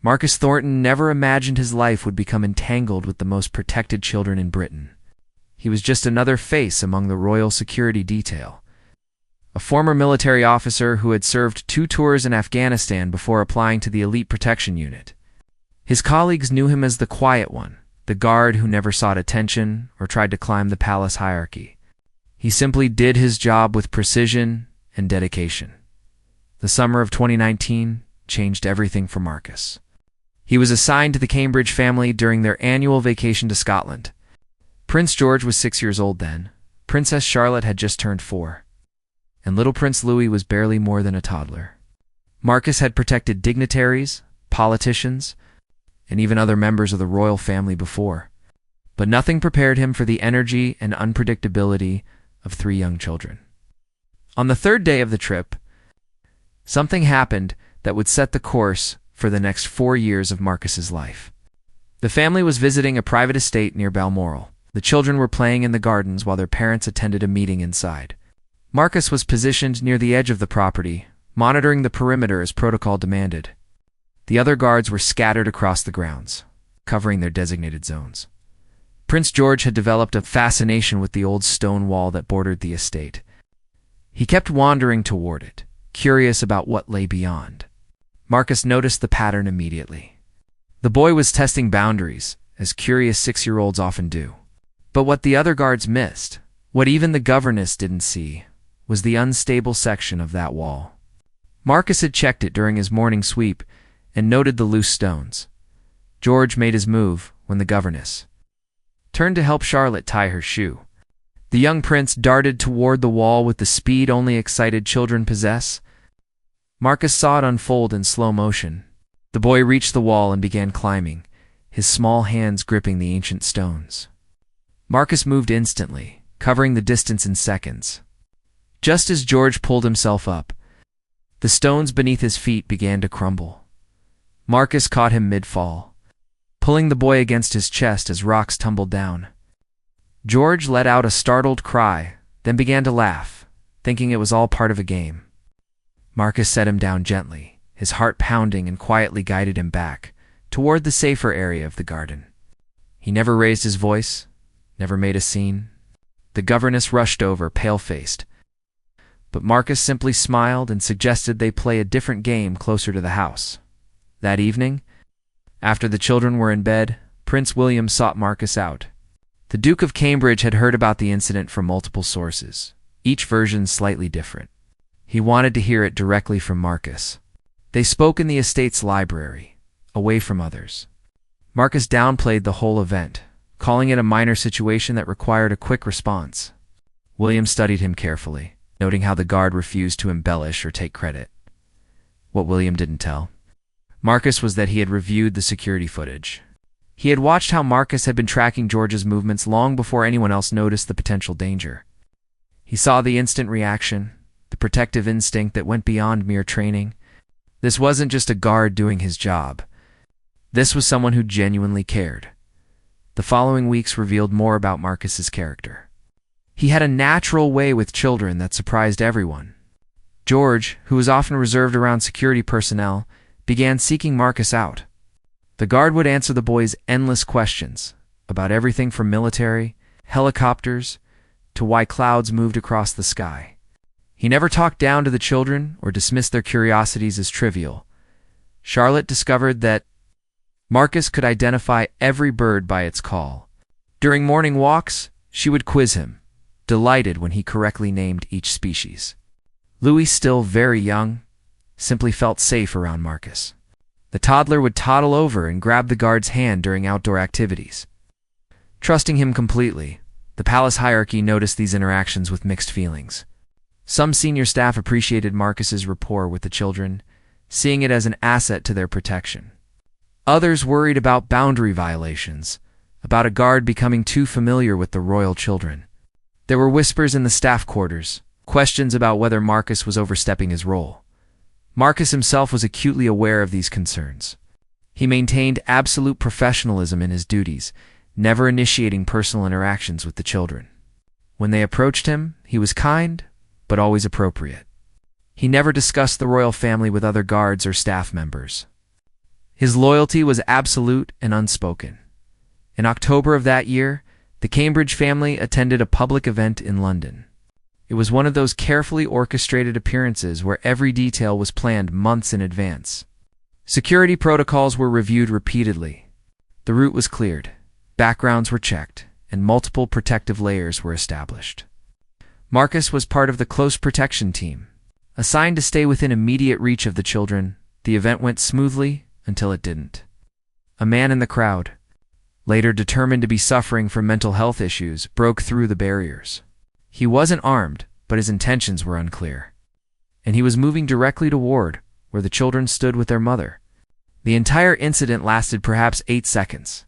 Marcus Thornton never imagined his life would become entangled with the most protected children in Britain. He was just another face among the royal security detail. A former military officer who had served 2 tours in Afghanistan before applying to the elite protection unit. His colleagues knew him as the quiet one, the guard who never sought attention or tried to climb the palace hierarchy. He simply did his job with precision and dedication. The summer of 2019 changed everything for Marcus. He was assigned to the Cambridge family during their annual vacation to Scotland. Prince George was 6 years old then, Princess Charlotte had just turned 4, and little Prince Louis was barely more than a toddler. Marcus had protected dignitaries, politicians, and even other members of the royal family before, but nothing prepared him for the energy and unpredictability of 3 young children. On the 3rd day of the trip, something happened that would set the course for the next 4 years of Marcus's life. The family was visiting a private estate near Balmoral. The children were playing in the gardens while their parents attended a meeting inside. Marcus was positioned near the edge of the property, monitoring the perimeter as protocol demanded. The other guards were scattered across the grounds, covering their designated zones. Prince George had developed a fascination with the old stone wall that bordered the estate. He kept wandering toward it, curious about what lay beyond. Marcus noticed the pattern immediately. The boy was testing boundaries, as curious 6-year-olds often do. But what the other guards missed, what even the governess didn't see, was the unstable section of that wall. Marcus had checked it during his morning sweep and noted the loose stones. George made his move when the governess turned to help Charlotte tie her shoe. The young prince darted toward the wall with the speed only excited children possess. Marcus saw it unfold in slow motion. The boy reached the wall and began climbing, his small hands gripping the ancient stones. Marcus moved instantly, covering the distance in seconds. Just as George pulled himself up, the stones beneath his feet began to crumble. Marcus caught him mid-fall, pulling the boy against his chest as rocks tumbled down. George let out a startled cry, then began to laugh, thinking it was all part of a game. Marcus set him down gently, his heart pounding, and quietly guided him back, toward the safer area of the garden. He never raised his voice, never made a scene. The governess rushed over, pale-faced, but Marcus simply smiled and suggested they play a different game closer to the house. That evening, after the children were in bed, Prince William sought Marcus out. The Duke of Cambridge had heard about the incident from multiple sources, each version slightly different. He wanted to hear it directly from Marcus. They spoke in the estate's library, away from others. Marcus downplayed the whole event, calling it a minor situation that required a quick response. William studied him carefully, noting how the guard refused to embellish or take credit. What William didn't tell Marcus was that he had reviewed the security footage. He had watched how Marcus had been tracking George's movements long before anyone else noticed the potential danger. He saw the instant reaction, the protective instinct that went beyond mere training. This wasn't just a guard doing his job. This was someone who genuinely cared. The following weeks revealed more about Marcus's character. He had a natural way with children that surprised everyone. George, who was often reserved around security personnel, began seeking Marcus out. The guard would answer the boy's endless questions about everything from military, helicopters, to why clouds moved across the sky. He never talked down to the children or dismissed their curiosities as trivial. Charlotte discovered that Marcus could identify every bird by its call. During morning walks, she would quiz him, delighted when he correctly named each species. Louis, still very young, simply felt safe around Marcus. The toddler would toddle over and grab the guard's hand during outdoor activities. Trusting him completely, the palace hierarchy noticed these interactions with mixed feelings. Some senior staff appreciated Marcus's rapport with the children, seeing it as an asset to their protection. Others worried about boundary violations, about a guard becoming too familiar with the royal children. There were whispers in the staff quarters, questions about whether Marcus was overstepping his role. Marcus himself was acutely aware of these concerns. He maintained absolute professionalism in his duties, never initiating personal interactions with the children. When they approached him, he was kind, but always appropriate. He never discussed the royal family with other guards or staff members. His loyalty was absolute and unspoken. In October of that year, the Cambridge family attended a public event in London. It was one of those carefully orchestrated appearances where every detail was planned months in advance. Security protocols were reviewed repeatedly. The route was cleared, backgrounds were checked, and multiple protective layers were established. Marcus was part of the close protection team. Assigned to stay within immediate reach of the children, the event went smoothly until it didn't. A man in the crowd, later determined to be suffering from mental health issues, broke through the barriers. He wasn't armed, but his intentions were unclear. And he was moving directly toward where the children stood with their mother. The entire incident lasted perhaps 8 seconds.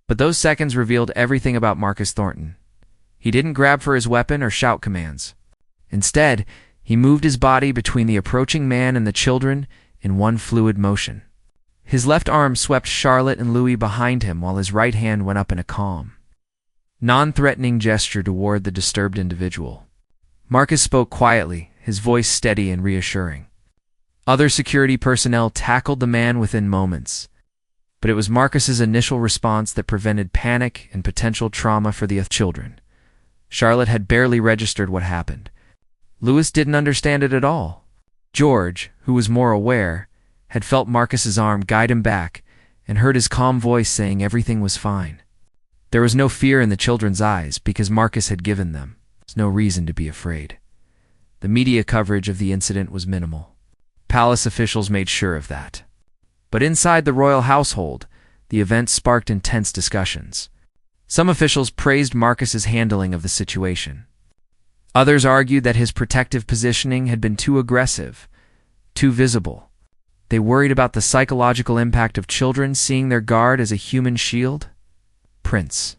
But those seconds revealed everything about Marcus Thornton. He didn't grab for his weapon or shout commands. Instead, he moved his body between the approaching man and the children in one fluid motion. His left arm swept Charlotte and Louis behind him while his right hand went up in a calm, non-threatening gesture toward the disturbed individual. Marcus spoke quietly, his voice steady and reassuring. Other security personnel tackled the man within moments, but it was Marcus's initial response that prevented panic and potential trauma for the children. Charlotte had barely registered what happened. Louis didn't understand it at all. George, who was more aware, had felt Marcus's arm guide him back and heard his calm voice saying everything was fine. There was no fear in the children's eyes because Marcus had given them no reason to be afraid. The media coverage of the incident was minimal. Palace officials made sure of that. But inside the royal household, the event sparked intense discussions. Some officials praised Marcus's handling of the situation. Others argued that his protective positioning had been too aggressive, too visible. They worried about the psychological impact of children seeing their guard as a human shield. Prince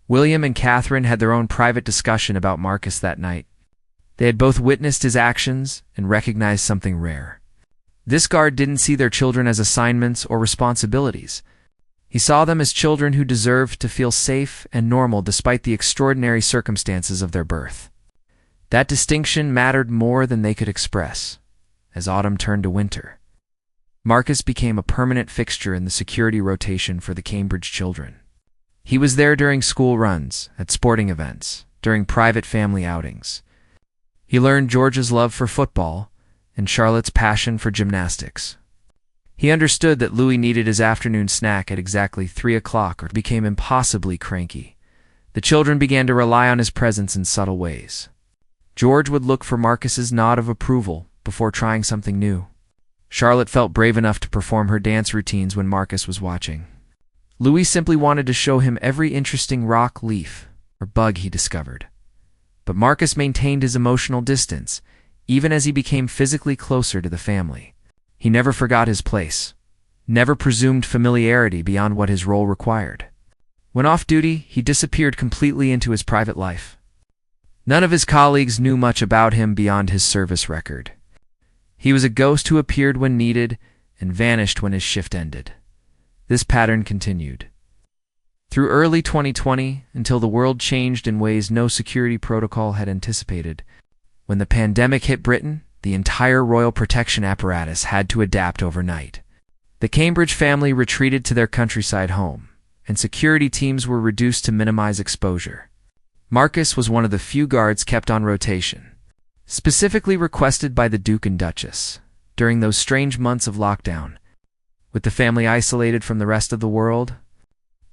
William and Catherine had their own private discussion about Marcus that night. They had both witnessed his actions and recognized something rare. This guard didn't see their children as assignments or responsibilities. He saw them as children who deserved to feel safe and normal despite the extraordinary circumstances of their birth. That distinction mattered more than they could express. As autumn turned to winter, Marcus became a permanent fixture in the security rotation for the Cambridge children. He was there during school runs, at sporting events, during private family outings. He learned George's love for football and Charlotte's passion for gymnastics. He understood that Louis needed his afternoon snack at exactly 3 o'clock or became impossibly cranky. The children began to rely on his presence in subtle ways. George would look for Marcus's nod of approval before trying something new. Charlotte felt brave enough to perform her dance routines when Marcus was watching. Louis simply wanted to show him every interesting rock, leaf, or bug he discovered. But Marcus maintained his emotional distance, even as he became physically closer to the family. He never forgot his place, never presumed familiarity beyond what his role required. When off duty, he disappeared completely into his private life. None of his colleagues knew much about him beyond his service record. He was a ghost who appeared when needed and vanished when his shift ended. This pattern continued through early 2020 until the world changed in ways no security protocol had anticipated. When the pandemic hit Britain, the entire royal protection apparatus had to adapt overnight. The Cambridge family retreated to their countryside home, and security teams were reduced to minimize exposure. Marcus was one of the few guards kept on rotation, specifically requested by the Duke and Duchess. During those strange months of lockdown, with the family isolated from the rest of the world,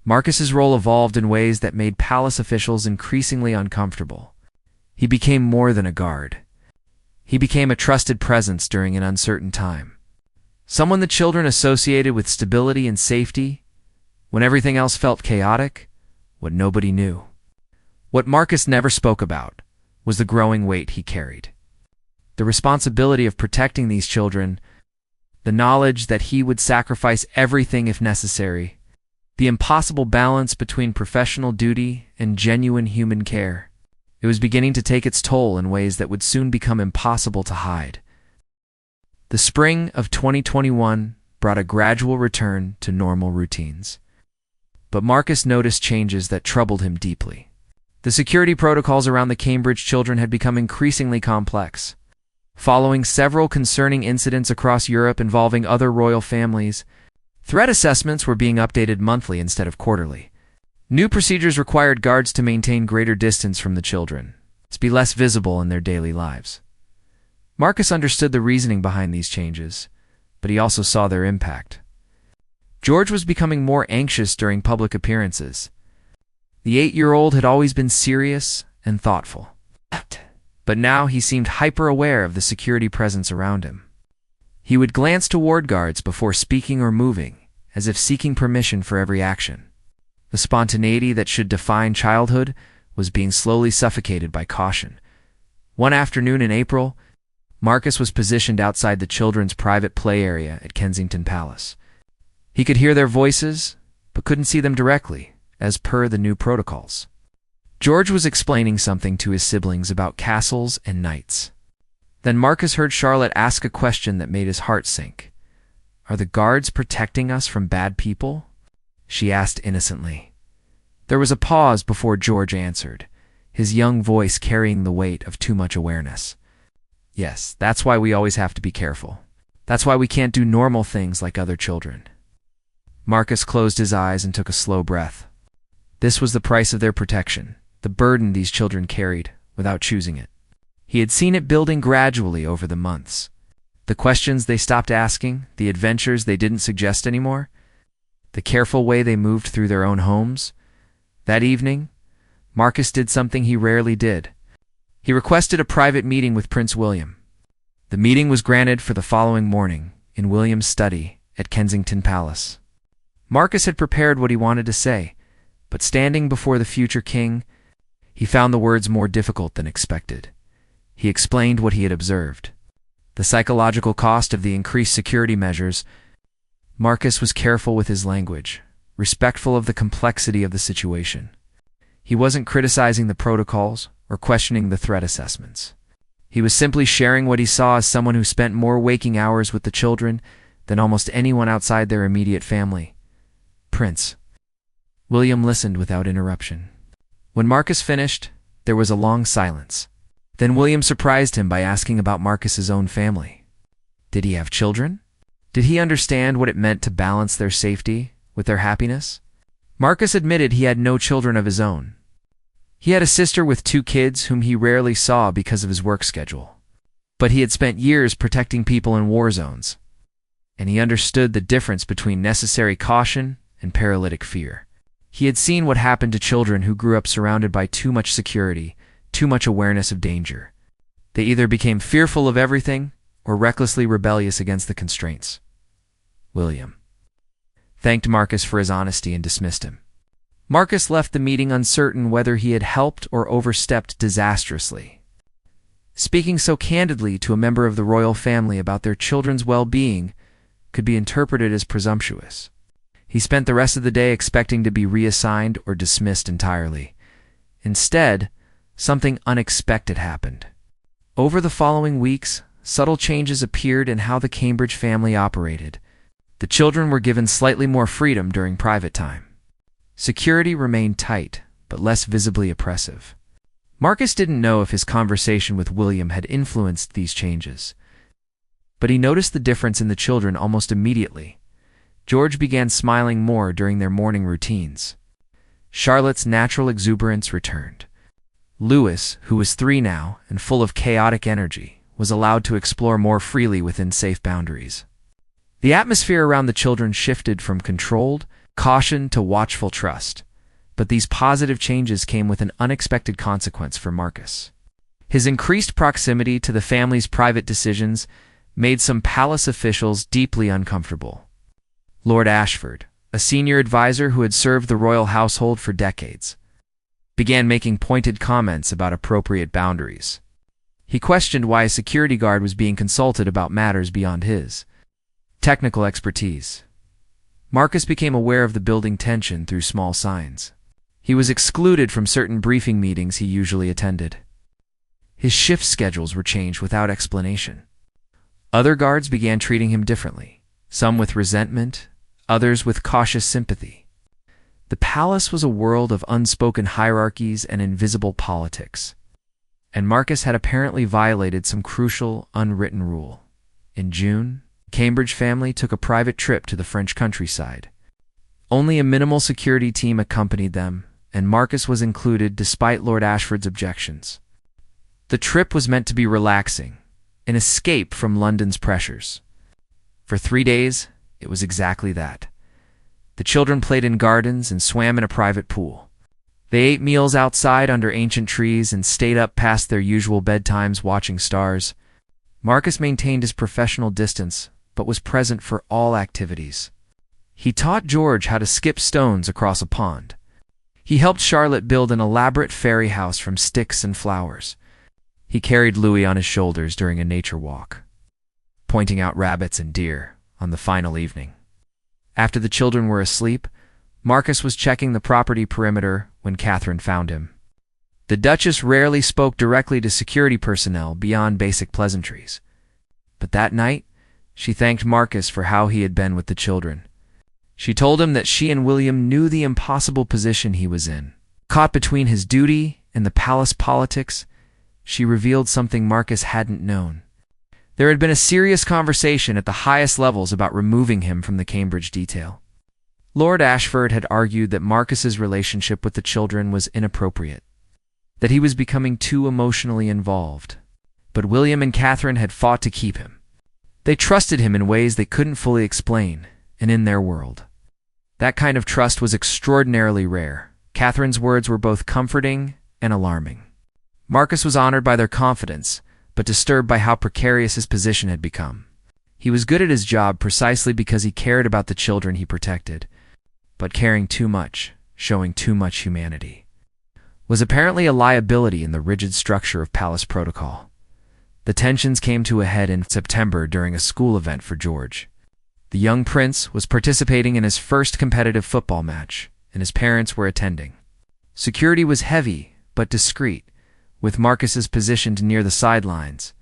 Marcus's role evolved in ways that made palace officials increasingly uncomfortable. He became more than a guard. He became a trusted presence during an uncertain time. Someone the children associated with stability and safety, when everything else felt chaotic, what nobody knew. What Marcus never spoke about was the growing weight he carried. The responsibility of protecting these children, the knowledge that he would sacrifice everything if necessary, the impossible balance between professional duty and genuine human care. It was beginning to take its toll in ways that would soon become impossible to hide. The spring of 2021 brought a gradual return to normal routines. But Marcus noticed changes that troubled him deeply. The security protocols around the Cambridge children had become increasingly complex. Following several concerning incidents across Europe involving other royal families, threat assessments were being updated monthly instead of quarterly. New procedures required guards to maintain greater distance from the children, to be less visible in their daily lives. Marcus understood the reasoning behind these changes, but he also saw their impact. George was becoming more anxious during public appearances. The 8-year-old had always been serious and thoughtful, but now he seemed hyper-aware of the security presence around him. He would glance toward guards before speaking or moving, as if seeking permission for every action. The spontaneity that should define childhood was being slowly suffocated by caution. One afternoon in April, Marcus was positioned outside the children's private play area at Kensington Palace. He could hear their voices, but couldn't see them directly, as per the new protocols. George was explaining something to his siblings about castles and knights. Then Marcus heard Charlotte ask a question that made his heart sink. "Are the guards protecting us from bad people?" she asked innocently. There was a pause before George answered, his young voice carrying the weight of too much awareness. "Yes, that's why we always have to be careful. That's why we can't do normal things like other children." Marcus closed his eyes and took a slow breath. This was the price of their protection, the burden these children carried without choosing it. He had seen it building gradually over the months. The questions they stopped asking, the adventures they didn't suggest anymore, the careful way they moved through their own homes. That evening, Marcus did something he rarely did. He requested a private meeting with Prince William. The meeting was granted for the following morning in William's study at Kensington Palace. Marcus had prepared what he wanted to say, but standing before the future king, he found the words more difficult than expected. He explained what he had observed. The psychological cost of the increased security measures. Marcus was careful with his language, respectful of the complexity of the situation. He wasn't criticizing the protocols or questioning the threat assessments. He was simply sharing what he saw as someone who spent more waking hours with the children than almost anyone outside their immediate family. "Prince." William listened without interruption. When Marcus finished, there was a long silence. Then William surprised him by asking about Marcus's own family. Did he have children? Did he understand what it meant to balance their safety with their happiness? Marcus admitted he had no children of his own. He had a sister with 2 kids whom he rarely saw because of his work schedule. But he had spent years protecting people in war zones, and he understood the difference between necessary caution and paralytic fear. He had seen what happened to children who grew up surrounded by too much security, too much awareness of danger. They either became fearful of everything or recklessly rebellious against the constraints. William thanked Marcus for his honesty and dismissed him. Marcus left the meeting uncertain whether he had helped or overstepped disastrously. Speaking so candidly to a member of the royal family about their children's well-being could be interpreted as presumptuous. He spent the rest of the day expecting to be reassigned or dismissed entirely. Instead, something unexpected happened. Over the following weeks, subtle changes appeared in how the Cambridge family operated. The children were given slightly more freedom during private time. Security remained tight, but less visibly oppressive. Marcus didn't know if his conversation with William had influenced these changes, but he noticed the difference in the children almost immediately. George began smiling more during their morning routines. Charlotte's natural exuberance returned. Louis, who was 3 now and full of chaotic energy, was allowed to explore more freely within safe boundaries. The atmosphere around the children shifted from controlled caution to watchful trust, but these positive changes came with an unexpected consequence for Marcus. His increased proximity to the family's private decisions made some palace officials deeply uncomfortable. Lord Ashford, a senior advisor who had served the royal household for decades, began making pointed comments about appropriate boundaries. He questioned why a security guard was being consulted about matters beyond his technical expertise. Marcus became aware of the building tension through small signs. He was excluded from certain briefing meetings he usually attended. His shift schedules were changed without explanation. Other guards began treating him differently, some with resentment, others with cautious sympathy. The palace was a world of unspoken hierarchies and invisible politics. and Marcus had apparently violated some crucial, unwritten rule. In June, the Cambridge family took a private trip to the French countryside. Only a minimal security team accompanied them, and Marcus was included despite Lord Ashford's objections. The trip was meant to be relaxing, an escape from London's pressures. For 3 days, it was exactly that. The children played in gardens and swam in a private pool. They ate meals outside under ancient trees and stayed up past their usual bedtimes watching stars. Marcus maintained his professional distance, but was present for all activities. He taught George how to skip stones across a pond. He helped Charlotte build an elaborate fairy house from sticks and flowers. He carried Louis on his shoulders during a nature walk, pointing out rabbits and deer on the final evening. After the children were asleep, Marcus was checking the property perimeter when Catherine found him. The Duchess rarely spoke directly to security personnel beyond basic pleasantries. But that night, she thanked Marcus for how he had been with the children. She told him that she and William knew the impossible position he was in. Caught between his duty and the palace politics, she revealed something Marcus hadn't known. There had been a serious conversation at the highest levels about removing him from the Cambridge detail. Lord Ashford had argued that Marcus's relationship with the children was inappropriate, that he was becoming too emotionally involved. But William and Catherine had fought to keep him. They trusted him in ways they couldn't fully explain, and in their world. That kind of trust was extraordinarily rare. Catherine's words were both comforting and alarming. Marcus was honored by their confidence, but disturbed by how precarious his position had become. He was good at his job precisely because he cared about the children he protected, but caring too much, showing too much humanity, was apparently a liability in the rigid structure of palace protocol. The tensions came to a head in September during a school event for George. The young prince was participating in his first competitive football match, and his parents were attending. Security was heavy, but discreet, with Marcus's positioned near the sidelines.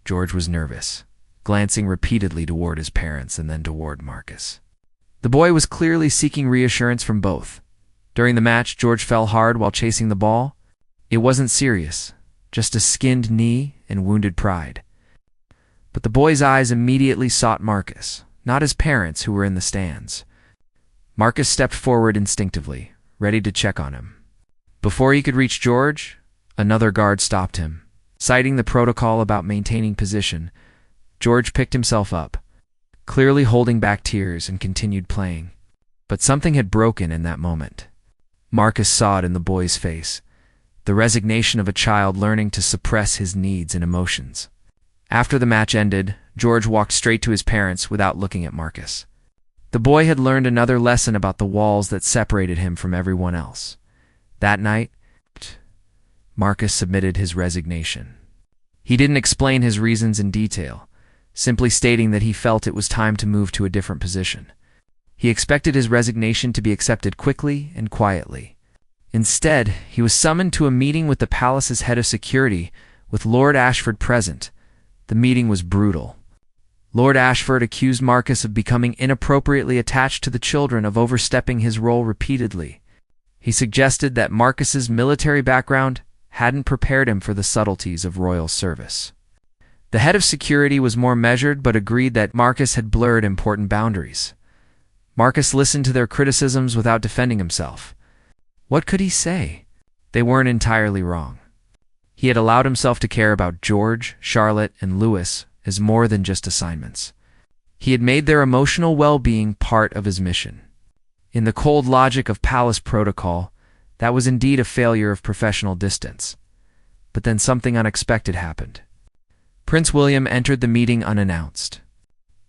George was nervous, glancing repeatedly toward his parents and then toward Marcus. The boy was clearly seeking reassurance from both. During the match, George fell hard while chasing the ball. It wasn't serious, just a skinned knee and wounded pride. But the boy's eyes immediately sought Marcus, not his parents who were in the stands. Marcus stepped forward instinctively, ready to check on him. Before he could reach George, another guard stopped him. Citing the protocol about maintaining position, George picked himself up, clearly holding back tears, and continued playing. But something had broken in that moment. Marcus saw it in the boy's face, the resignation of a child learning to suppress his needs and emotions. After the match ended, George walked straight to his parents without looking at Marcus. The boy had learned another lesson about the walls that separated him from everyone else. That night, Marcus submitted his resignation. He didn't explain his reasons in detail, simply stating that he felt it was time to move to a different position. He expected his resignation to be accepted quickly and quietly. Instead, he was summoned to a meeting with the palace's head of security, with Lord Ashford present. The meeting was brutal. Lord Ashford accused Marcus of becoming inappropriately attached to the children, of overstepping his role repeatedly. He suggested that Marcus's military background hadn't prepared him for the subtleties of royal service. The head of security was more measured, but agreed that Marcus had blurred important boundaries. Marcus listened to their criticisms without defending himself. What could he say? They weren't entirely wrong. He had allowed himself to care about George, Charlotte, and Louis as more than just assignments. He had made their emotional well-being part of his mission. In the cold logic of palace protocol, that was indeed a failure of professional distance. But then something unexpected happened. Prince William entered the meeting unannounced.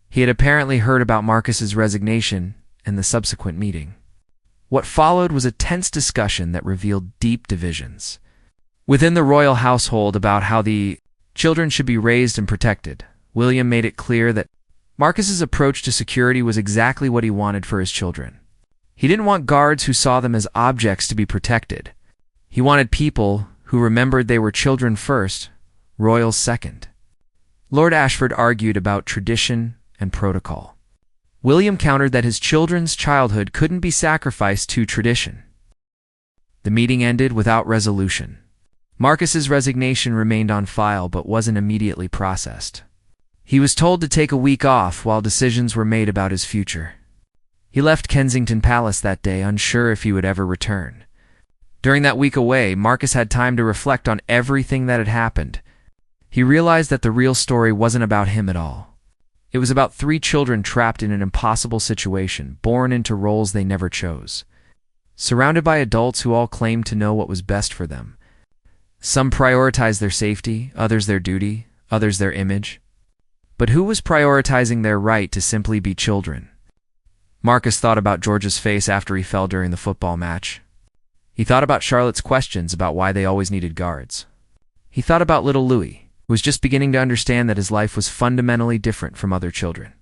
He had apparently heard about Marcus's resignation and the subsequent meeting. What followed was a tense discussion that revealed deep divisions within the royal household about how the children should be raised and protected. William made it clear that Marcus's approach to security was exactly what he wanted for his children. He didn't want guards who saw them as objects to be protected. He wanted people who remembered they were children first, royals second. Lord Ashford argued about tradition and protocol. William countered that his children's childhood couldn't be sacrificed to tradition. The meeting ended without resolution. Marcus's resignation remained on file but wasn't immediately processed. He was told to take a week off while decisions were made about his future. He left Kensington Palace that day, unsure if he would ever return. During that week away, Marcus had time to reflect on everything that had happened. He realized that the real story wasn't about him at all. It was about 3 children trapped in an impossible situation, born into roles they never chose. Surrounded by adults who all claimed to know what was best for them. Some prioritized their safety, others their duty, others their image. But who was prioritizing their right to simply be children? Marcus thought about George's face after he fell during the football match. He thought about Charlotte's questions about why they always needed guards. He thought about little Louis, who was just beginning to understand that his life was fundamentally different from other children.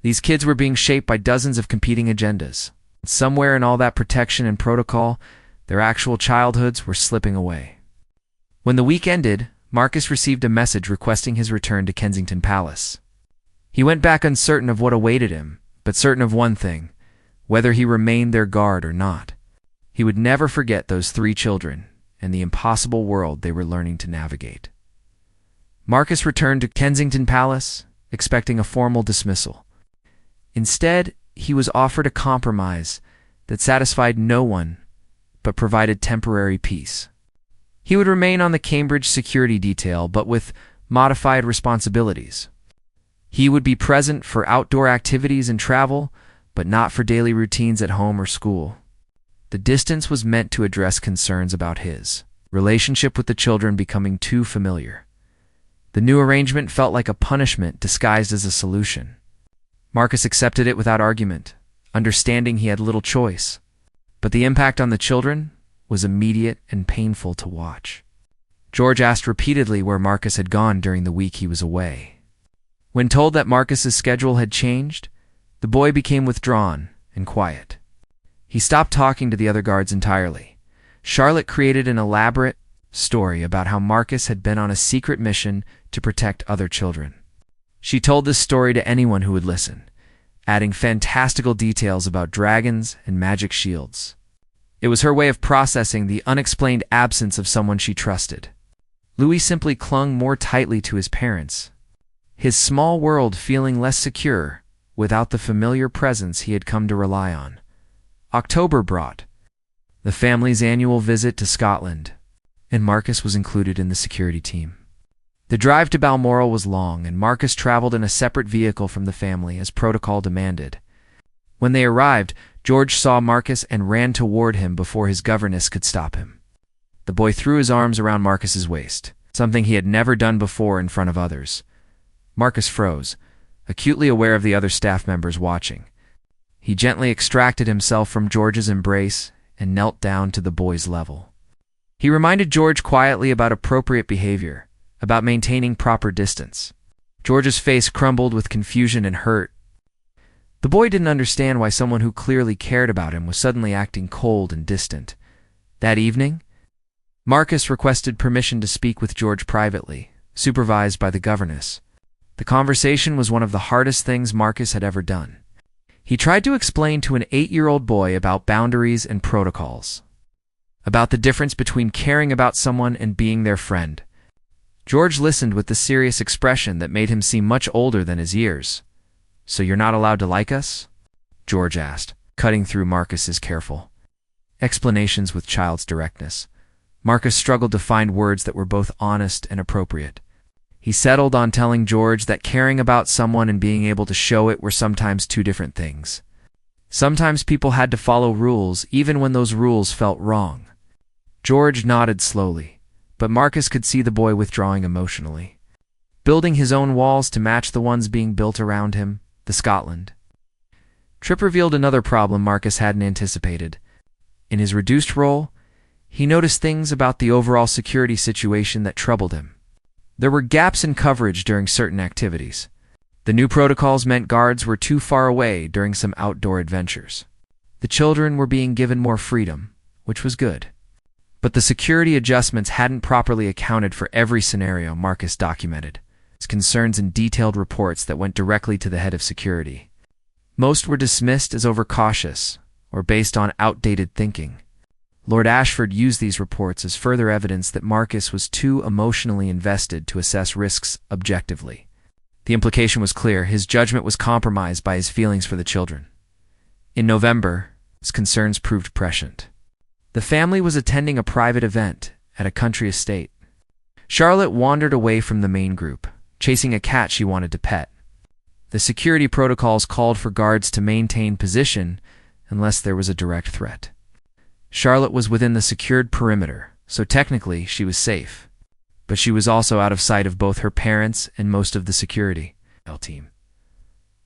These kids were being shaped by dozens of competing agendas. Somewhere in all that protection and protocol, their actual childhoods were slipping away. When the week ended, Marcus received a message requesting his return to Kensington Palace. He went back uncertain of what awaited him, but certain of one thing: whether he remained their guard or not. He would never forget those 3 children and the impossible world they were learning to navigate. Marcus returned to Kensington Palace, expecting a formal dismissal. Instead, he was offered a compromise that satisfied no one but provided temporary peace. He would remain on the Cambridge security detail, but with modified responsibilities. He would be present for outdoor activities and travel, but not for daily routines at home or school. The distance was meant to address concerns about his relationship with the children becoming too familiar. The new arrangement felt like a punishment disguised as a solution. Marcus accepted it without argument, understanding he had little choice. But the impact on the children was immediate and painful to watch. George asked repeatedly where Marcus had gone during the week he was away. When told that Marcus's schedule had changed, the boy became withdrawn and quiet. He stopped talking to the other guards entirely. Charlotte created an elaborate story about how Marcus had been on a secret mission to protect other children. She told this story to anyone who would listen, adding fantastical details about dragons and magic shields. It was her way of processing the unexplained absence of someone she trusted. Louis simply clung more tightly to his parents, his small world feeling less secure without the familiar presence he had come to rely on. October brought the family's annual visit to Scotland, and Marcus was included in the security team. The drive to Balmoral was long, and Marcus traveled in a separate vehicle from the family as protocol demanded. When they arrived, George saw Marcus and ran toward him before his governess could stop him. The boy threw his arms around Marcus's waist, something he had never done before in front of others. Marcus froze, acutely aware of the other staff members watching. He gently extracted himself from George's embrace and knelt down to the boy's level. He reminded George quietly about appropriate behavior, about maintaining proper distance. George's face crumbled with confusion and hurt. The boy didn't understand why someone who clearly cared about him was suddenly acting cold and distant. That evening, Marcus requested permission to speak with George privately, supervised by the governess. The conversation was one of the hardest things Marcus had ever done. He tried to explain to an 8-year-old boy about boundaries and protocols, about the difference between caring about someone and being their friend. George listened with the serious expression that made him seem much older than his years. "So you're not allowed to like us?" George asked, cutting through Marcus's careful explanations with child's directness. Marcus struggled to find words that were both honest and appropriate. He settled on telling George that caring about someone and being able to show it were sometimes 2 different things. Sometimes people had to follow rules even when those rules felt wrong. George nodded slowly, but Marcus could see the boy withdrawing emotionally, building his own walls to match the ones being built around him, the Scotland trip revealed another problem Marcus hadn't anticipated. In his reduced role, he noticed things about the overall security situation that troubled him. There were gaps in coverage during certain activities. The new protocols meant guards were too far away during some outdoor adventures. The children were being given more freedom, which was good. But the security adjustments hadn't properly accounted for every scenario Marcus documented, his concerns in detailed reports that went directly to the head of security. Most were dismissed as overcautious or based on outdated thinking. Lord Ashford used these reports as further evidence that Marcus was too emotionally invested to assess risks objectively. The implication was clear: his judgment was compromised by his feelings for the children. In November, his concerns proved prescient. The family was attending a private event at a country estate. Charlotte wandered away from the main group, chasing a cat she wanted to pet. The security protocols called for guards to maintain position unless there was a direct threat. Charlotte was within the secured perimeter, so technically she was safe. But she was also out of sight of both her parents and most of the security team.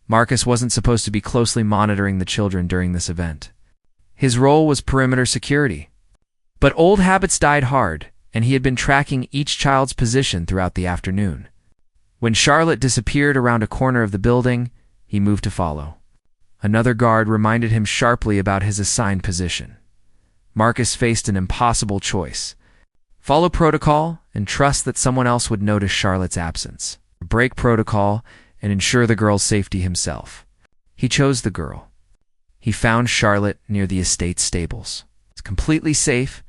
Marcus wasn't supposed to be closely monitoring the children during this event. His role was perimeter security. But old habits died hard, and he had been tracking each child's position throughout the afternoon. When Charlotte disappeared around a corner of the building, he moved to follow. Another guard reminded him sharply about his assigned position. Marcus faced an impossible choice: follow protocol and trust that someone else would notice Charlotte's absence, break protocol and ensure the girl's safety himself. He chose the girl. He found Charlotte near the estate's stables. It's completely safe,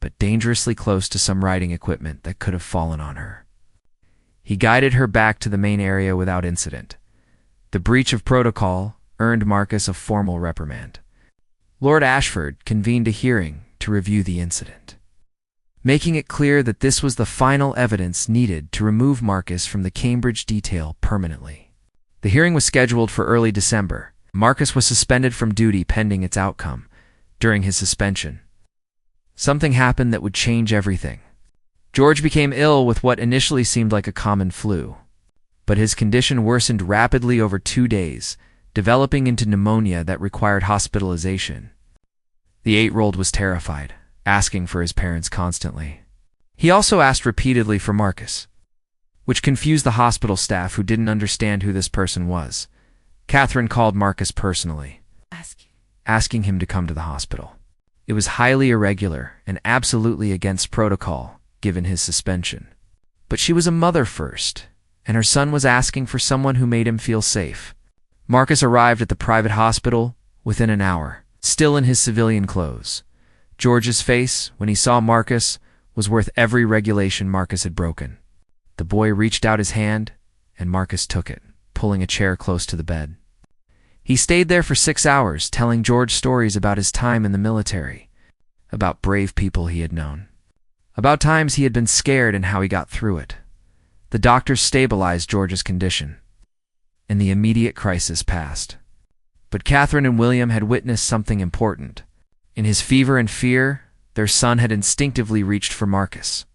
but dangerously close to some riding equipment that could have fallen on her. He guided her back to the main area without incident. The breach of protocol earned Marcus a formal reprimand. Lord Ashford convened a hearing to review the incident, making it clear that this was the final evidence needed to remove Marcus from the Cambridge detail permanently. The hearing was scheduled for early December. Marcus was suspended from duty pending its outcome. During his suspension, something happened that would change everything. George became ill with what initially seemed like a common flu, but his condition worsened rapidly over 2 days, developing into pneumonia that required hospitalization. The 8-year-old was terrified, asking for his parents constantly. He also asked repeatedly for Marcus, which confused the hospital staff, who didn't understand who this person was. Catherine called Marcus personally, asking him to come to the hospital. It was highly irregular and absolutely against protocol, given his suspension. But she was a mother first, and her son was asking for someone who made him feel safe. Marcus arrived at the private hospital within an hour, still in his civilian clothes. George's face, when he saw Marcus, was worth every regulation Marcus had broken. The boy reached out his hand, and Marcus took it, pulling a chair close to the bed. He stayed there for 6 hours, telling George stories about his time in the military, about brave people he had known, about times he had been scared and how he got through it. The doctors stabilized George's condition, and the immediate crisis passed. But Catherine and William had witnessed something important. In his fever and fear, their son had instinctively reached for Marcus.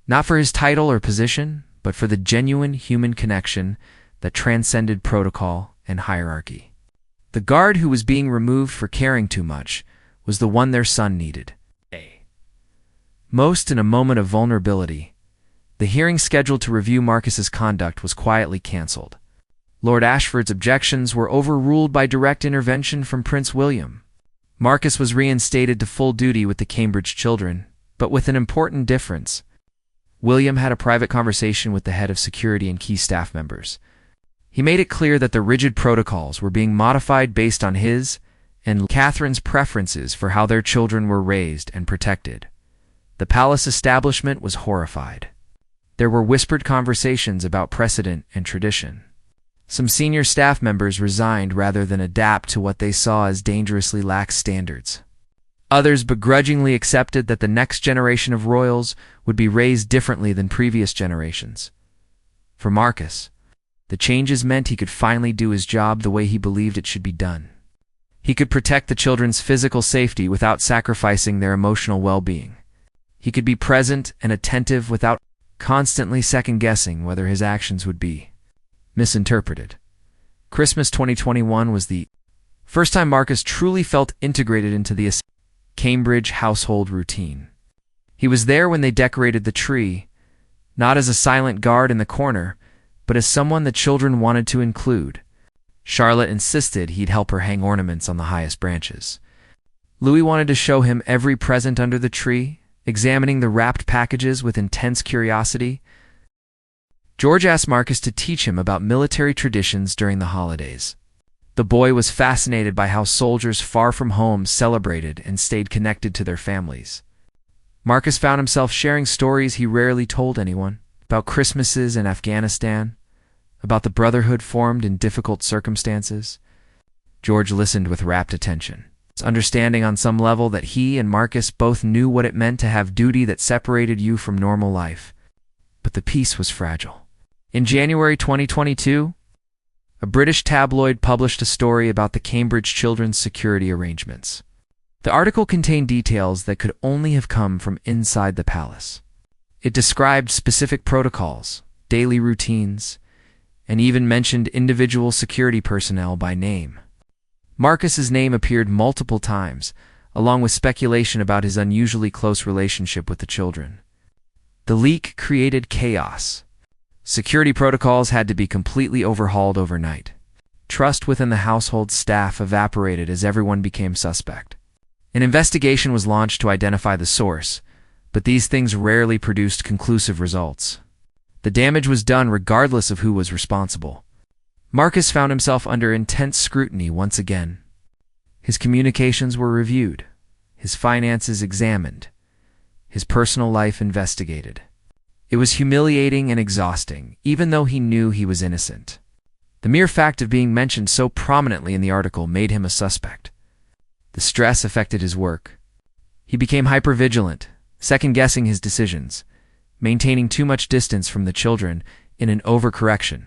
Not for his title or position, but for the genuine human connection that transcended protocol and hierarchy. The guard who was being removed for caring too much was the one their son needed. Most in a moment of vulnerability, the hearing scheduled to review Marcus's conduct was quietly cancelled. Lord Ashford's objections were overruled by direct intervention from Prince William. Marcus was reinstated to full duty with the Cambridge children, but with an important difference. William had a private conversation with the head of security and key staff members. He made it clear that the rigid protocols were being modified based on his and Catherine's preferences for how their children were raised and protected. The palace establishment was horrified. There were whispered conversations about precedent and tradition. Some senior staff members resigned rather than adapt to what they saw as dangerously lax standards. Others begrudgingly accepted that the next generation of royals would be raised differently than previous generations. For Marcus, the changes meant he could finally do his job the way he believed it should be done. He could protect the children's physical safety without sacrificing their emotional well-being. He could be present and attentive without constantly second-guessing whether his actions would be misinterpreted. Christmas 2021 was the first time Marcus truly felt integrated into the Cambridge household routine. He was there when they decorated the tree, not as a silent guard in the corner, but as someone the children wanted to include. Charlotte insisted he'd help her hang ornaments on the highest branches. Louis wanted to show him every present under the tree, examining the wrapped packages with intense curiosity. George asked Marcus to teach him about military traditions during the holidays. The boy was fascinated by how soldiers far from home celebrated and stayed connected to their families. Marcus found himself sharing stories he rarely told anyone, about Christmases in Afghanistan, about the brotherhood formed in difficult circumstances. George listened with rapt attention, understanding on some level that he and Marcus both knew what it meant to have duty that separated you from normal life. But the peace was fragile. In January 2022, a British tabloid published a story about the Cambridge children's security arrangements. The article contained details that could only have come from inside the palace. It described specific protocols, daily routines, and even mentioned individual security personnel by name. Marcus's name appeared multiple times, along with speculation about his unusually close relationship with the children. The leak created chaos. Security protocols had to be completely overhauled overnight. Trust within the household staff evaporated as everyone became suspect. An investigation was launched to identify the source, but these things rarely produced conclusive results. The damage was done regardless of who was responsible. Marcus found himself under intense scrutiny once again. His communications were reviewed, his finances examined, his personal life investigated. It was humiliating and exhausting, even though he knew he was innocent. The mere fact of being mentioned so prominently in the article made him a suspect. The stress affected his work. He became hypervigilant, second-guessing his decisions, maintaining too much distance from the children in an overcorrection.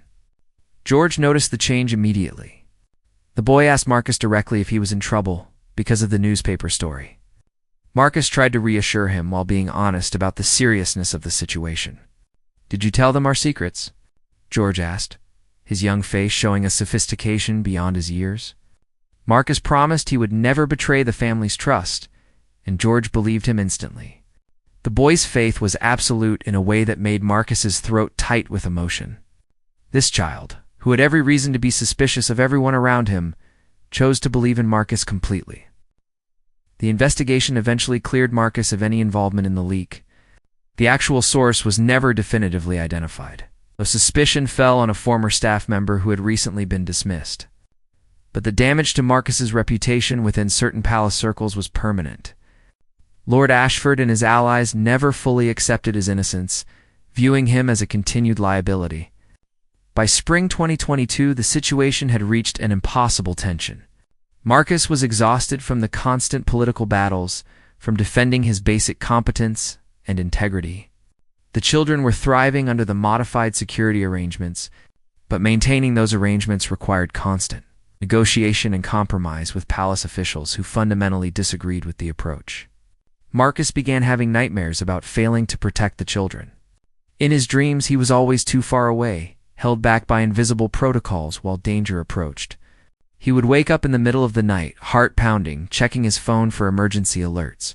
George noticed the change immediately. The boy asked Marcus directly if he was in trouble because of the newspaper story. Marcus tried to reassure him while being honest about the seriousness of the situation. "Did you tell them our secrets?" George asked, his young face showing a sophistication beyond his years. Marcus promised he would never betray the family's trust, and George believed him instantly. The boy's faith was absolute in a way that made Marcus's throat tight with emotion. This child, who had every reason to be suspicious of everyone around him, chose to believe in Marcus completely. The investigation eventually cleared Marcus of any involvement in the leak. The actual source was never definitively identified, though suspicion fell on a former staff member who had recently been dismissed. But the damage to Marcus's reputation within certain palace circles was permanent. Lord Ashford and his allies never fully accepted his innocence, viewing him as a continued liability. By spring 2022, the situation had reached an impossible tension. Marcus was exhausted from the constant political battles, from defending his basic competence and integrity. The children were thriving under the modified security arrangements, but maintaining those arrangements required constant negotiation and compromise with palace officials who fundamentally disagreed with the approach. Marcus began having nightmares about failing to protect the children. In his dreams, he was always too far away, held back by invisible protocols while danger approached. He would wake up in the middle of the night, heart pounding, checking his phone for emergency alerts.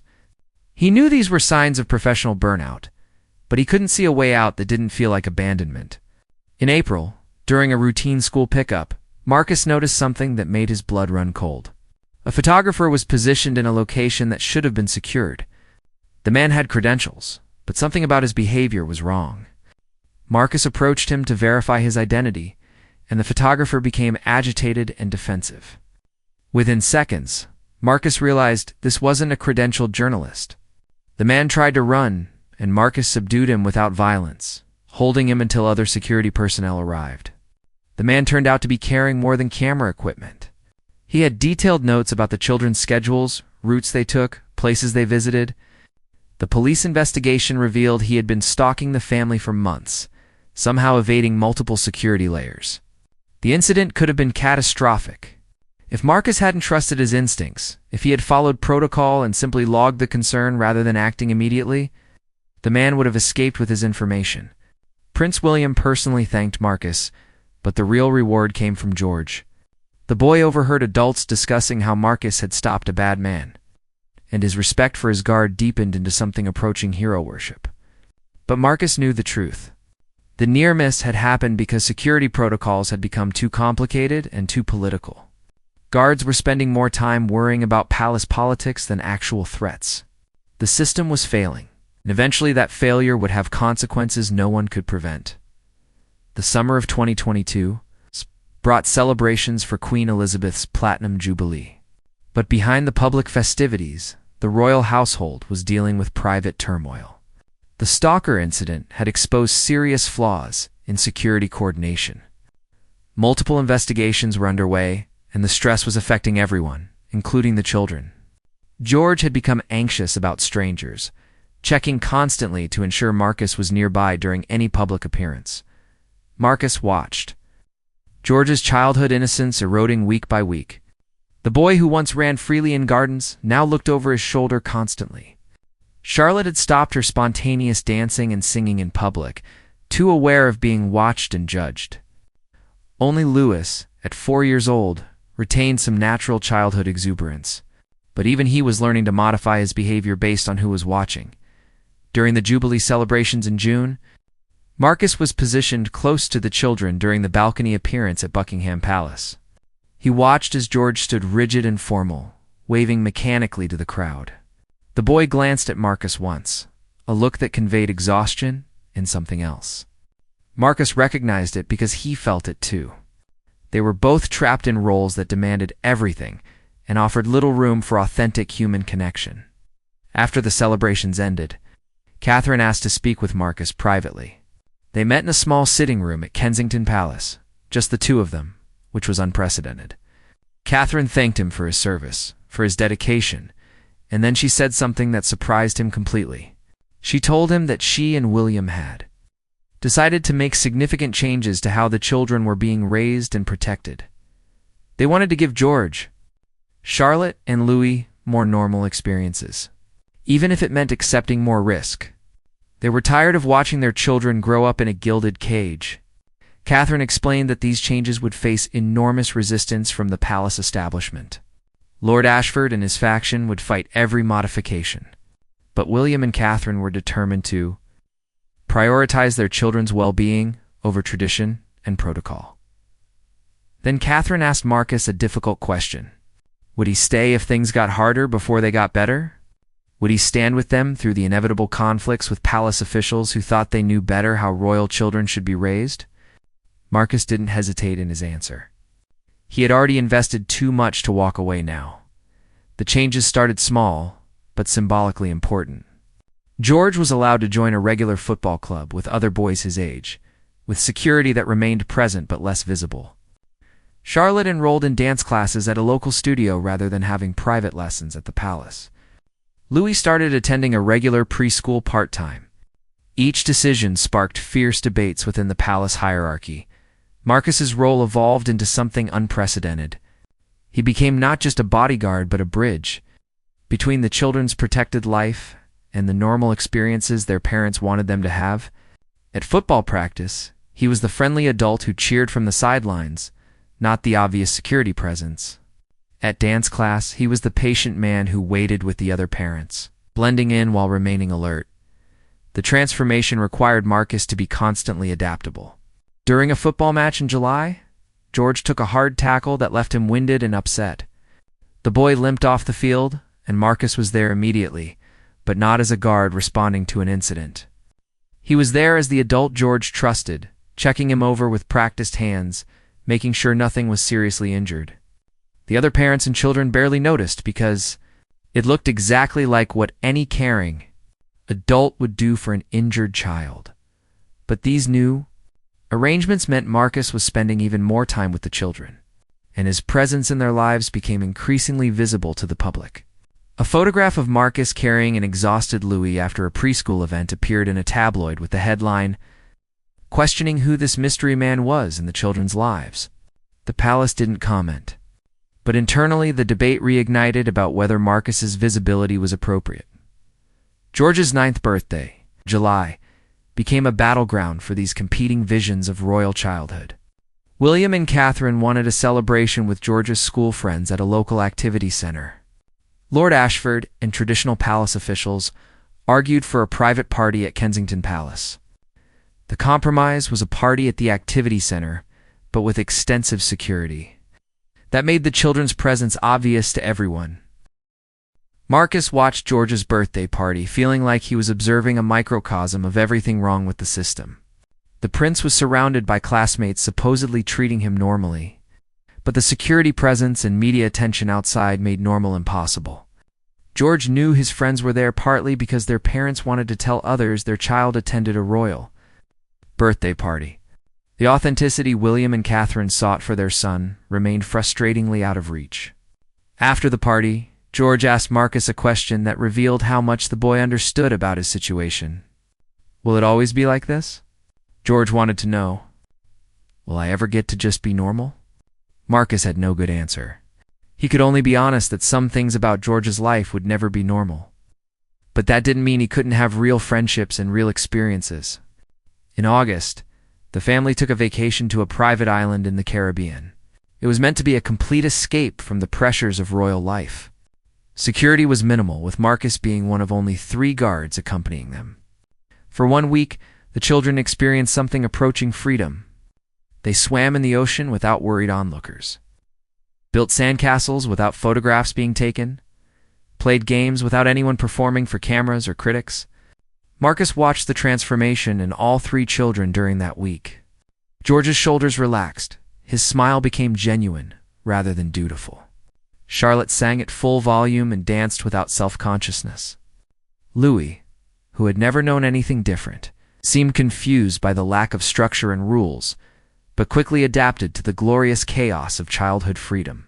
He knew these were signs of professional burnout, but he couldn't see a way out that didn't feel like abandonment. In April, during a routine school pickup, Marcus noticed something that made his blood run cold. A photographer was positioned in a location that should have been secured. The man had credentials, but something about his behavior was wrong. Marcus approached him to verify his identity, and the photographer became agitated and defensive. Within seconds, Marcus realized this wasn't a credentialed journalist. The man tried to run, and Marcus subdued him without violence, holding him until other security personnel arrived. The man turned out to be carrying more than camera equipment. He had detailed notes about the children's schedules, routes they took, places they visited. The police investigation revealed he had been stalking the family for months, somehow evading multiple security layers. The incident could have been catastrophic. If Marcus hadn't trusted his instincts, if he had followed protocol and simply logged the concern rather than acting immediately, the man would have escaped with his information. Prince William personally thanked Marcus, but the real reward came from George. The boy overheard adults discussing how Marcus had stopped a bad man, and his respect for his guard deepened into something approaching hero worship. But Marcus knew the truth. The near miss had happened because security protocols had become too complicated and too political. Guards were spending more time worrying about palace politics than actual threats. The system was failing, and eventually that failure would have consequences no one could prevent. The summer of 2022, brought celebrations for Queen Elizabeth's Platinum Jubilee. But behind the public festivities, the royal household was dealing with private turmoil. The stalker incident had exposed serious flaws in security coordination. Multiple investigations were underway, and the stress was affecting everyone, including the children. George had become anxious about strangers, checking constantly to ensure Marcus was nearby during any public appearance. Marcus watched, George's childhood innocence eroding week by week. The boy who once ran freely in gardens now looked over his shoulder constantly. Charlotte had stopped her spontaneous dancing and singing in public, too aware of being watched and judged. Only Louis, at 4 years old, retained some natural childhood exuberance, but even he was learning to modify his behavior based on who was watching. During the Jubilee celebrations in June, Marcus was positioned close to the children during the balcony appearance at Buckingham Palace. He watched as George stood rigid and formal, waving mechanically to the crowd. The boy glanced at Marcus once, a look that conveyed exhaustion and something else. Marcus recognized it because he felt it too. They were both trapped in roles that demanded everything and offered little room for authentic human connection. After the celebrations ended, Catherine asked to speak with Marcus privately. They met in a small sitting room at Kensington Palace, just the two of them, which was unprecedented. Catherine thanked him for his service, for his dedication, and then she said something that surprised him completely. She told him that she and William had decided to make significant changes to how the children were being raised and protected. They wanted to give George, Charlotte, and Louis more normal experiences, even if it meant accepting more risk. They were tired of watching their children grow up in a gilded cage. Catherine explained that these changes would face enormous resistance from the palace establishment. Lord Ashford and his faction would fight every modification, but William and Catherine were determined to prioritize their children's well-being over tradition and protocol. Then Catherine asked Marcus a difficult question. Would he stay if things got harder before they got better? Would he stand with them through the inevitable conflicts with palace officials who thought they knew better how royal children should be raised? Marcus didn't hesitate in his answer. He had already invested too much to walk away now. The changes started small, but symbolically important. George was allowed to join a regular football club with other boys his age, with security that remained present but less visible. Charlotte enrolled in dance classes at a local studio rather than having private lessons at the palace. Louis started attending a regular preschool part-time. Each decision sparked fierce debates within the palace hierarchy. Marcus's role evolved into something unprecedented. He became not just a bodyguard but a bridge between the children's protected life and the normal experiences their parents wanted them to have. At football practice, he was the friendly adult who cheered from the sidelines, not the obvious security presence. At dance class, he was the patient man who waited with the other parents, blending in while remaining alert. The transformation required Marcus to be constantly adaptable. During a football match in July, George took a hard tackle that left him winded and upset. The boy limped off the field, and Marcus was there immediately, but not as a guard responding to an incident. He was there as the adult George trusted, checking him over with practiced hands, making sure nothing was seriously injured. The other parents and children barely noticed because it looked exactly like what any caring adult would do for an injured child. But these new arrangements meant Marcus was spending even more time with the children, and his presence in their lives became increasingly visible to the public. A photograph of Marcus carrying an exhausted Louis after a preschool event appeared in a tabloid with the headline, questioning who this mystery man was in the children's lives. The palace didn't comment, but internally the debate reignited about whether Marcus's visibility was appropriate. George's 9th birthday, July, became a battleground for these competing visions of royal childhood. William and Catherine wanted a celebration with George's school friends at a local activity center. Lord Ashford and traditional palace officials argued for a private party at Kensington Palace. The compromise was a party at the activity center, but with extensive security. That made the children's presence obvious to everyone. Marcus watched George's birthday party, feeling like he was observing a microcosm of everything wrong with the system. The prince was surrounded by classmates supposedly treating him normally, but the security presence and media attention outside made normal impossible. George knew his friends were there partly because their parents wanted to tell others their child attended a royal birthday party. The authenticity William and Catherine sought for their son remained frustratingly out of reach. After the party, George asked Marcus a question that revealed how much the boy understood about his situation. "Will it always be like this?" George wanted to know. "Will I ever get to just be normal?" Marcus had no good answer. He could only be honest that some things about George's life would never be normal. But that didn't mean he couldn't have real friendships and real experiences. In August, the family took a vacation to a private island in the Caribbean. It was meant to be a complete escape from the pressures of royal life. Security was minimal, with Marcus being one of only 3 guards accompanying them. For 1 week, the children experienced something approaching freedom. They swam in the ocean without worried onlookers, built sandcastles without photographs being taken, played games without anyone performing for cameras or critics. Marcus watched the transformation in all 3 children during that week. George's shoulders relaxed. His smile became genuine rather than dutiful. Charlotte sang at full volume and danced without self-consciousness. Louis, who had never known anything different, seemed confused by the lack of structure and rules, but quickly adapted to the glorious chaos of childhood freedom.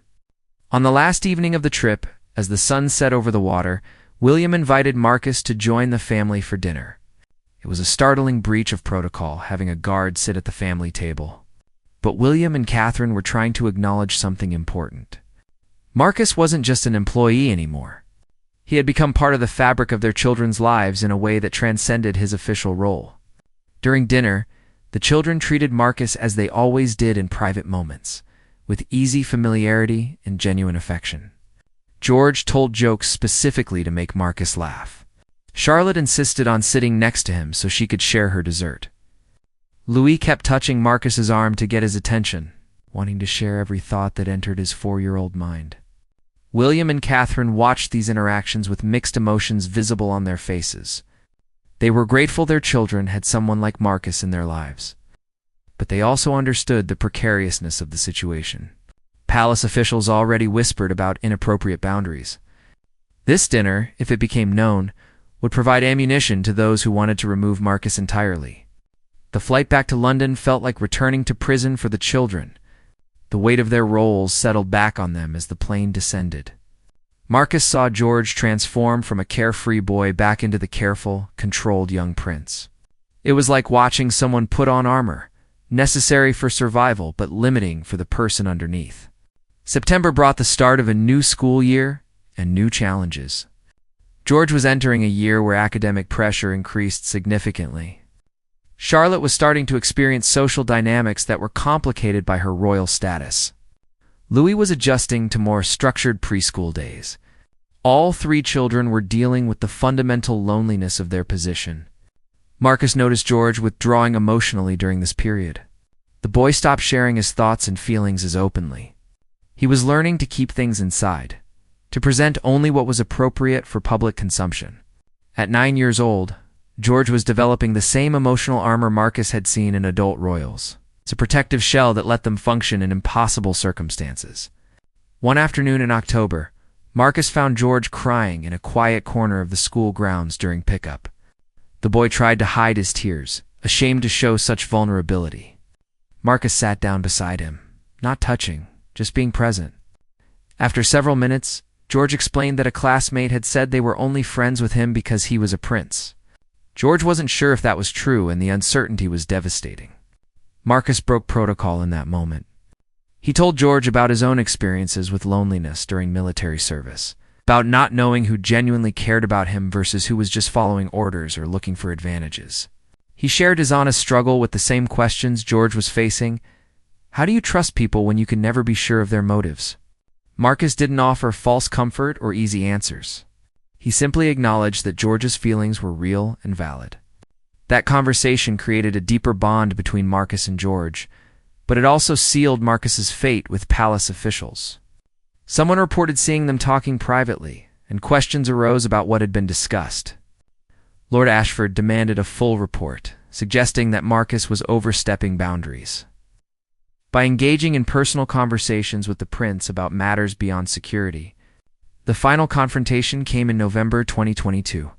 On the last evening of the trip, as the sun set over the water, William invited Marcus to join the family for dinner. It was a startling breach of protocol, having a guard sit at the family table. But William and Catherine were trying to acknowledge something important. Marcus wasn't just an employee anymore. He had become part of the fabric of their children's lives in a way that transcended his official role. During dinner, the children treated Marcus as they always did in private moments, with easy familiarity and genuine affection. George told jokes specifically to make Marcus laugh. Charlotte insisted on sitting next to him so she could share her dessert. Louis kept touching Marcus's arm to get his attention, wanting to share every thought that entered his 4-year-old mind. William and Catherine watched these interactions with mixed emotions visible on their faces. They were grateful their children had someone like Marcus in their lives. But they also understood the precariousness of the situation. Palace officials already whispered about inappropriate boundaries. This dinner, if it became known, would provide ammunition to those who wanted to remove Marcus entirely. The flight back to London felt like returning to prison for the children. The weight of their roles settled back on them as the plane descended. Marcus saw George transform from a carefree boy back into the careful, controlled young prince. It was like watching someone put on armor, necessary for survival but limiting for the person underneath. September brought the start of a new school year and new challenges. George was entering a year where academic pressure increased significantly. Charlotte was starting to experience social dynamics that were complicated by her royal status. Louis was adjusting to more structured preschool days. All 3 children were dealing with the fundamental loneliness of their position. Marcus noticed George withdrawing emotionally during this period. The boy stopped sharing his thoughts and feelings as openly. He was learning to keep things inside, to present only what was appropriate for public consumption. At 9 years old, George was developing the same emotional armor Marcus had seen in adult royals. It's a protective shell that let them function in impossible circumstances. One afternoon in October, Marcus found George crying in a quiet corner of the school grounds during pickup. The boy tried to hide his tears, ashamed to show such vulnerability. Marcus sat down beside him, not touching, just being present. After several minutes, George explained that a classmate had said they were only friends with him because he was a prince. George wasn't sure if that was true, and the uncertainty was devastating. Marcus broke protocol in that moment. He told George about his own experiences with loneliness during military service, about not knowing who genuinely cared about him versus who was just following orders or looking for advantages. He shared his honest struggle with the same questions George was facing. How do you trust people when you can never be sure of their motives? Marcus didn't offer false comfort or easy answers. He simply acknowledged that George's feelings were real and valid. That conversation created a deeper bond between Marcus and George, but it also sealed Marcus's fate with palace officials. Someone reported seeing them talking privately, and questions arose about what had been discussed. Lord Ashford demanded a full report, suggesting that Marcus was overstepping boundaries. By engaging in personal conversations with the prince about matters beyond security, the final confrontation came in November 2022.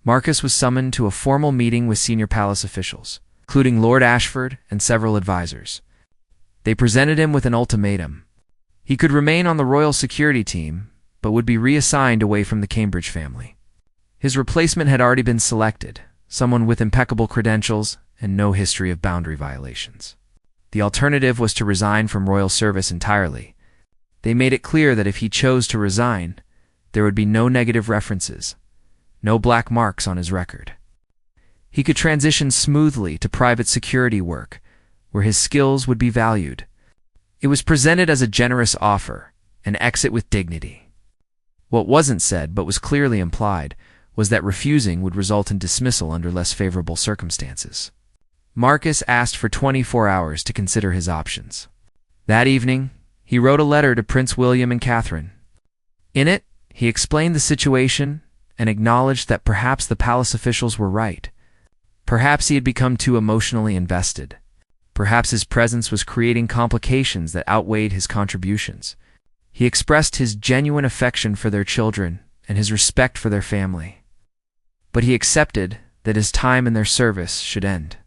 Marcus was summoned to a formal meeting with senior palace officials, including Lord Ashford and several advisors. They presented him with an ultimatum. He could remain on the royal security team, but would be reassigned away from the Cambridge family. His replacement had already been selected, someone with impeccable credentials and no history of boundary violations. The alternative was to resign from royal service entirely. They made it clear that if he chose to resign, there would be no negative references, no black marks on his record. He could transition smoothly to private security work, where his skills would be valued. It was presented as a generous offer, an exit with dignity. What wasn't said, but was clearly implied, was that refusing would result in dismissal under less favorable circumstances. Marcus asked for 24 hours to consider his options. That evening, he wrote a letter to Prince William and Catherine. In it, he explained the situation and acknowledged that perhaps the palace officials were right. Perhaps he had become too emotionally invested. Perhaps his presence was creating complications that outweighed his contributions. He expressed his genuine affection for their children and his respect for their family. But he accepted that his time in their service should end.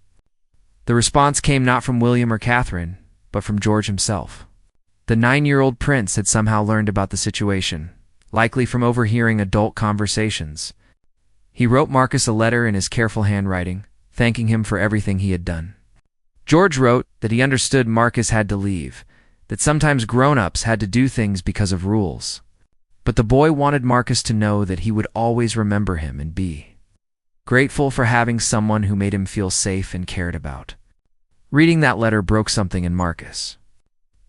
The response came not from William or Catherine, but from George himself. The 9-year-old prince had somehow learned about the situation, likely from overhearing adult conversations. He wrote Marcus a letter in his careful handwriting, thanking him for everything he had done. George wrote that he understood Marcus had to leave, that sometimes grown-ups had to do things because of rules. But the boy wanted Marcus to know that he would always remember him and be grateful for having someone who made him feel safe and cared about. Reading that letter broke something in Marcus.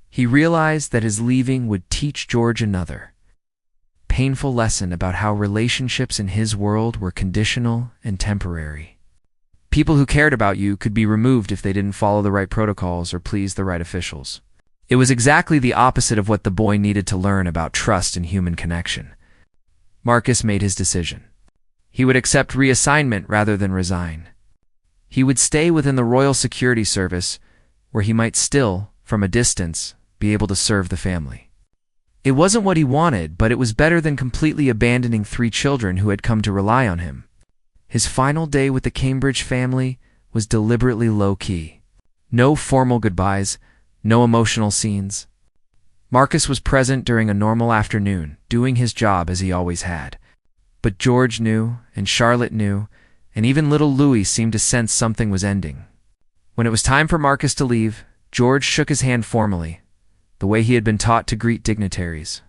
He realized that his leaving would teach George another painful lesson about how relationships in his world were conditional and temporary. People who cared about you could be removed if they didn't follow the right protocols or please the right officials. It was exactly the opposite of what the boy needed to learn about trust and human connection. Marcus made his decision. He would accept reassignment rather than resign. He would stay within the Royal Security Service, where he might still, from a distance, be able to serve the family. It wasn't what he wanted, but it was better than completely abandoning 3 children who had come to rely on him. His final day with the Cambridge family was deliberately low-key. No formal goodbyes, no emotional scenes. Marcus was present during a normal afternoon, doing his job as he always had. But George knew, and Charlotte knew, and even little Louis seemed to sense something was ending. When it was time for Marcus to leave, George shook his hand formally, the way he had been taught to greet dignitaries.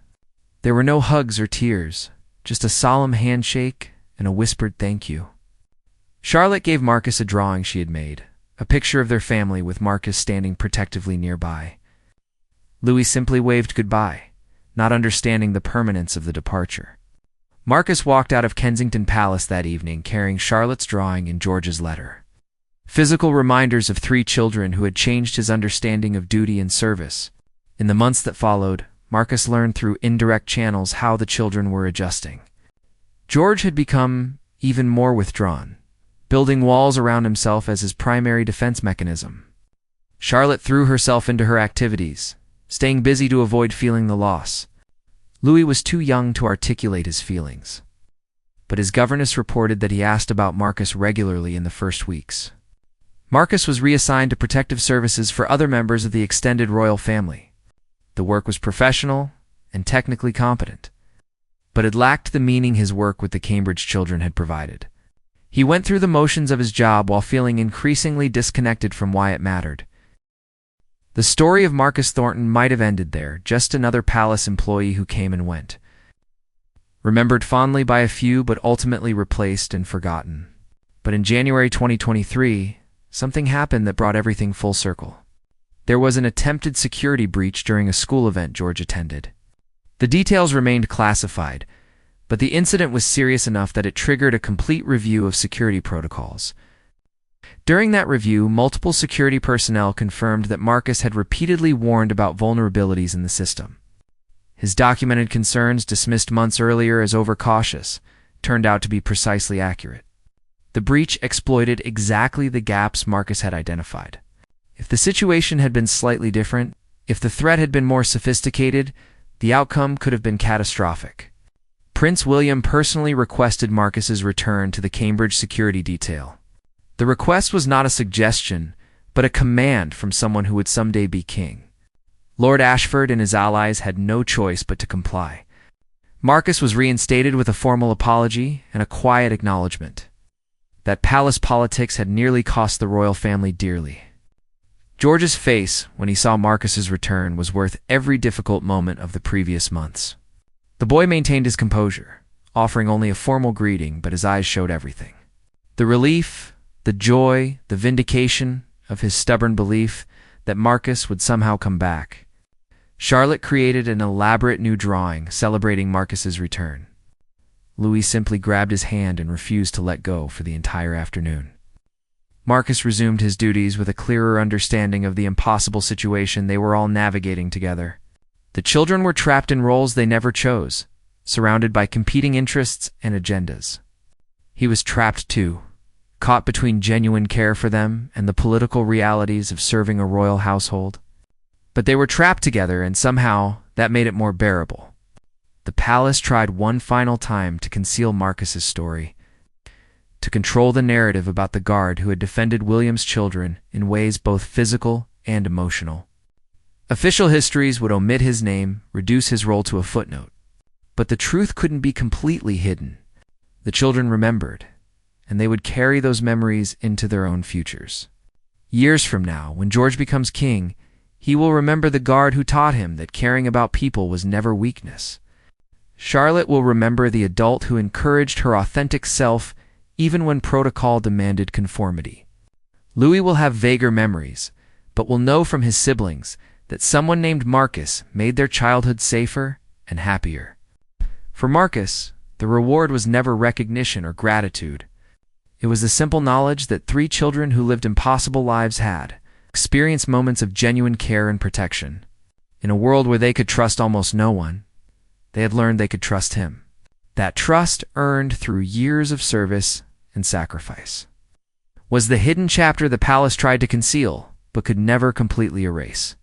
There were no hugs or tears, just a solemn handshake and a whispered thank you. Charlotte gave Marcus a drawing she had made, a picture of their family with Marcus standing protectively nearby. Louis simply waved goodbye, not understanding the permanence of the departure. Marcus walked out of Kensington Palace that evening carrying Charlotte's drawing and George's letter. Physical reminders of 3 children who had changed his understanding of duty and service. In the months that followed, Marcus learned through indirect channels how the children were adjusting. George had become even more withdrawn, building walls around himself as his primary defense mechanism. Charlotte threw herself into her activities, staying busy to avoid feeling the loss. Louis was too young to articulate his feelings, but his governess reported that he asked about Marcus regularly in the first weeks. Marcus was reassigned to protective services for other members of the extended royal family. The work was professional and technically competent, but it lacked the meaning his work with the Cambridge children had provided. He went through the motions of his job while feeling increasingly disconnected from why it mattered. The story of Marcus Thornton might have ended there, just another palace employee who came and went. Remembered fondly by a few but ultimately replaced and forgotten. But in January 2023, something happened that brought everything full circle. There was an attempted security breach during a school event George attended. The details remained classified, but the incident was serious enough that it triggered a complete review of security protocols. During that review, multiple security personnel confirmed that Marcus had repeatedly warned about vulnerabilities in the system. His documented concerns, dismissed months earlier as overcautious, turned out to be precisely accurate. The breach exploited exactly the gaps Marcus had identified. If the situation had been slightly different, if the threat had been more sophisticated, the outcome could have been catastrophic. Prince William personally requested Marcus's return to the Cambridge security detail. The request was not a suggestion, but a command from someone who would someday be king. Lord Ashford and his allies had no choice but to comply. Marcus was reinstated with a formal apology and a quiet acknowledgement that palace politics had nearly cost the royal family dearly. George's face, when he saw Marcus's return, was worth every difficult moment of the previous months. The boy maintained his composure, offering only a formal greeting, but his eyes showed everything. The relief, the joy, the vindication of his stubborn belief that Marcus would somehow come back. Charlotte created an elaborate new drawing celebrating Marcus's return. Louis simply grabbed his hand and refused to let go for the entire afternoon. Marcus resumed his duties with a clearer understanding of the impossible situation they were all navigating together. The children were trapped in roles they never chose, surrounded by competing interests and agendas. He was trapped too, caught between genuine care for them and the political realities of serving a royal household. But they were trapped together, and somehow that made it more bearable. The palace tried one final time to conceal Marcus's story, to control the narrative about the guard who had defended William's children in ways both physical and emotional. Official histories would omit his name, reduce his role to a footnote. But the truth couldn't be completely hidden. The children remembered, and they would carry those memories into their own futures. Years from now, when George becomes king, he will remember the guard who taught him that caring about people was never weakness. Charlotte will remember the adult who encouraged her authentic self even when protocol demanded conformity. Louis will have vaguer memories, but will know from his siblings that someone named Marcus made their childhood safer and happier. For Marcus, the reward was never recognition or gratitude. It was the simple knowledge that 3 children who lived impossible lives had experienced moments of genuine care and protection. In a world where they could trust almost no one, they had learned they could trust him. That trust, earned through years of service and sacrifice, was the hidden chapter the palace tried to conceal, but could never completely erase.